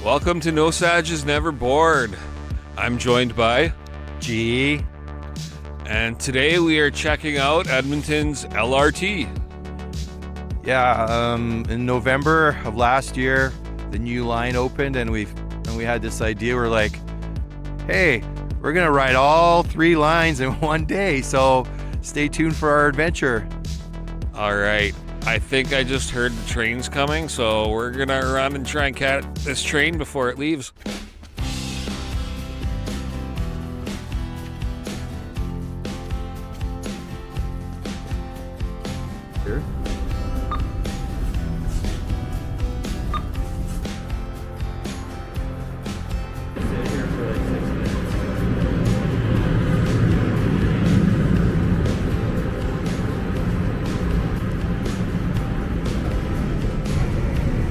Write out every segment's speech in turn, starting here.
Welcome to No Sag is Never Bored. I'm joined by G. And today we are checking out Edmonton's's LRT. Yeah, in November of last year, the new line opened and we had this idea. We're like, hey, we're gonna ride all three lines in one day, so stay tuned for our adventure. All right, I think I just heard the train's coming, so we're gonna run and try and catch this train before it leaves. Sure.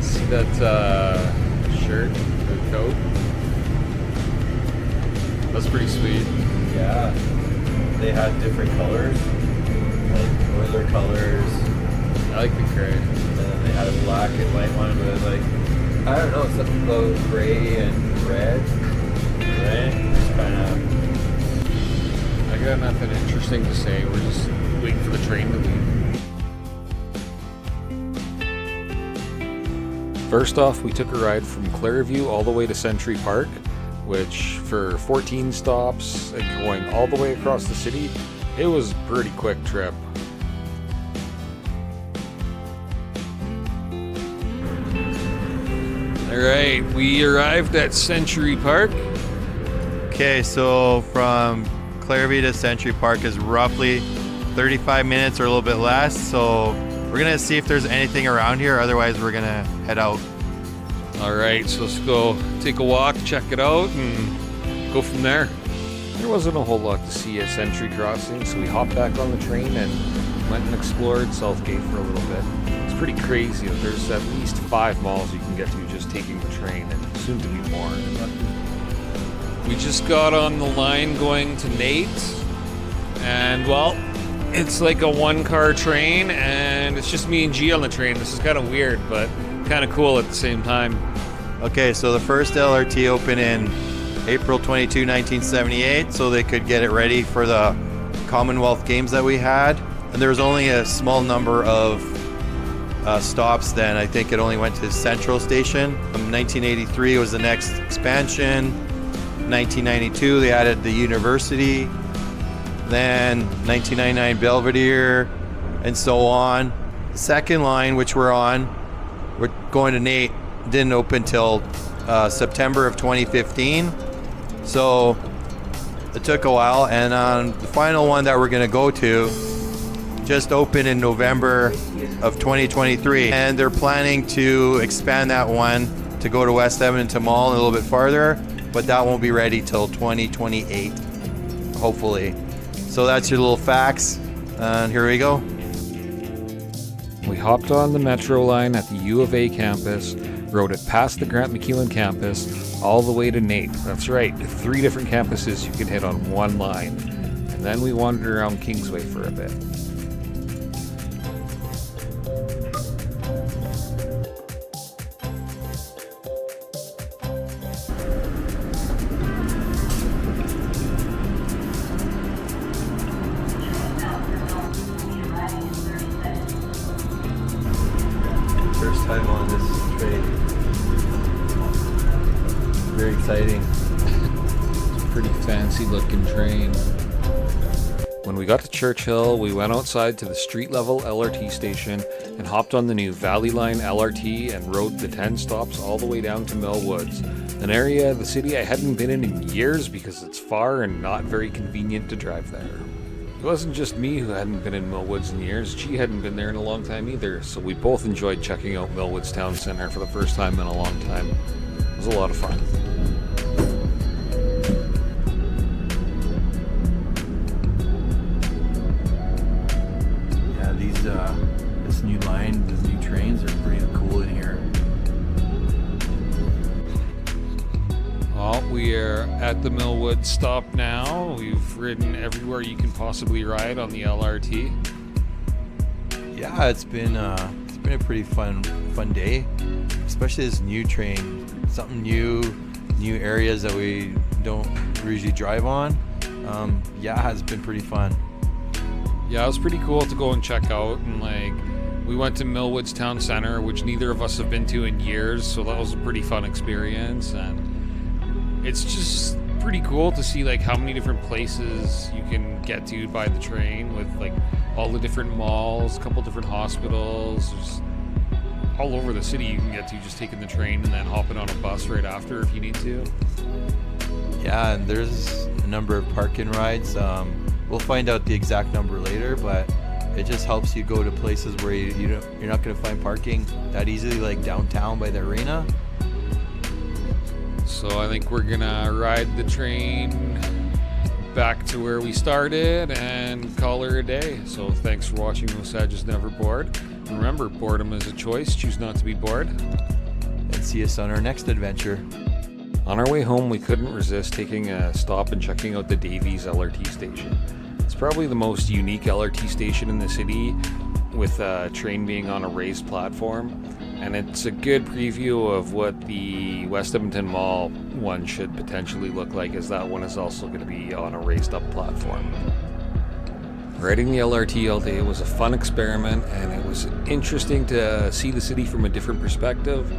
See that shirt or coat? That's pretty sweet. Yeah, they had different colors, like Oiler colors, I like the gray. and then they had a black and white one with like, I don't know, something about gray and red. Right? Just kind of. I got nothing interesting to say. We're just waiting for the train to leave. First off, we took a ride from Clairview all the way to Century Park, which for 14 stops and going all the way across the city, it was a pretty quick trip. All right, we arrived at Century Park. Okay, so from Clairview to Century Park is roughly 35 minutes or a little bit less. So we're gonna see if there's anything around here. Otherwise, we're gonna head out. All right, so let's go take a walk, check it out, and go from there. There wasn't a whole lot to see at Century Crossing, so we hopped back on the train and went and explored Southgate for a little bit. It's pretty crazy. There's at least 5 malls you can get to just taking the train, and soon to be more. We just got on the line going to Nate, and well, it's like a 1-car train, and it's just me and G on the train. This is kind of weird, but kind of cool at the same time. Okay, so the first LRT opened in April 22, 1978, so they could get it ready for the Commonwealth Games that we had. And there was only a small number of stops then. I think it only went to Central Station. 1983 was the next expansion. 1992 they added the University. Then 1999 Belvedere, and so on. The second line, which we're on, we're going to Nate, didn't open till September of 2015. So it took a while, and the final one that we're going to go to just opened in November of 2023, and they're planning to expand that one to go to West Edmonton Mall a little bit farther, but that won't be ready till 2028, hopefully. So that's your little facts, and here we go. We hopped on the Metro line at the U of A campus, rode it past the Grant MacEwan campus, all the way to Nate. That's right, 3 different campuses you can hit on one line. And then we wandered around Kingsway for a bit. First time on this train. Very exciting. It's a pretty fancy looking train. When we got to Churchill, we went outside to the street level LRT station and hopped on the new Valley Line LRT and rode the 10 stops all the way down to Mill Woods, an area of the city I hadn't been in years because it's far and not very convenient to drive there. It wasn't just me who hadn't been in Millwoods in years. She hadn't been there in a long time either, so we both enjoyed checking out Millwoods Town Center for the first time in a long time. It was a lot of fun. Yeah, this new line, these new trains are pretty cool in here. Well, we are at the Millwood stop now. We've ridden everywhere you can possibly ride on the LRT. Yeah, it's been been a pretty fun day, especially this new train. Something new areas that we don't usually drive on. Yeah, it's been pretty fun. Yeah, it was pretty cool to go and check out, and like we went to Millwood's Town Center, which neither of us have been to in years, so that was a pretty fun experience. And it's just pretty cool to see like how many different places you can get to by the train, with like all the different malls, a couple different hospitals, just all over the city you can get to just taking the train and then hopping on a bus right after if you need to. Yeah, and there's a number of park-in rides. We'll find out the exact number later, but it just helps you go to places where you're not going to find parking that easily, like downtown by the arena. So I think we're gonna ride the train back to where we started and call her a day. So thanks for watching Osage is Never Bored. And remember, boredom is a choice. Choose not to be bored. And see us on our next adventure. On our way home, we couldn't resist taking a stop and checking out the Davies LRT station. It's probably the most unique LRT station in the city, with a train being on a raised platform. And it's a good preview of what the West Edmonton Mall one should potentially look like, as that one is also going to be on a raised up platform. Riding the LRT all day was a fun experiment, and it was interesting to see the city from a different perspective.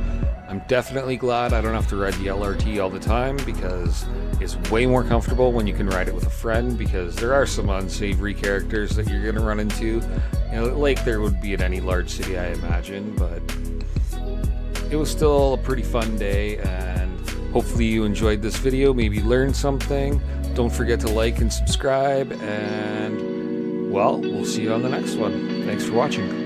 I'm definitely glad I don't have to ride the LRT all the time, because it's way more comfortable when you can ride it with a friend, because there are some unsavory characters that you're going to run into, like there would be in any large city, I imagine. But it was still a pretty fun day, and hopefully you enjoyed this video, maybe learned something. Don't forget to like and subscribe, and well, we'll see you on the next one. Thanks for watching.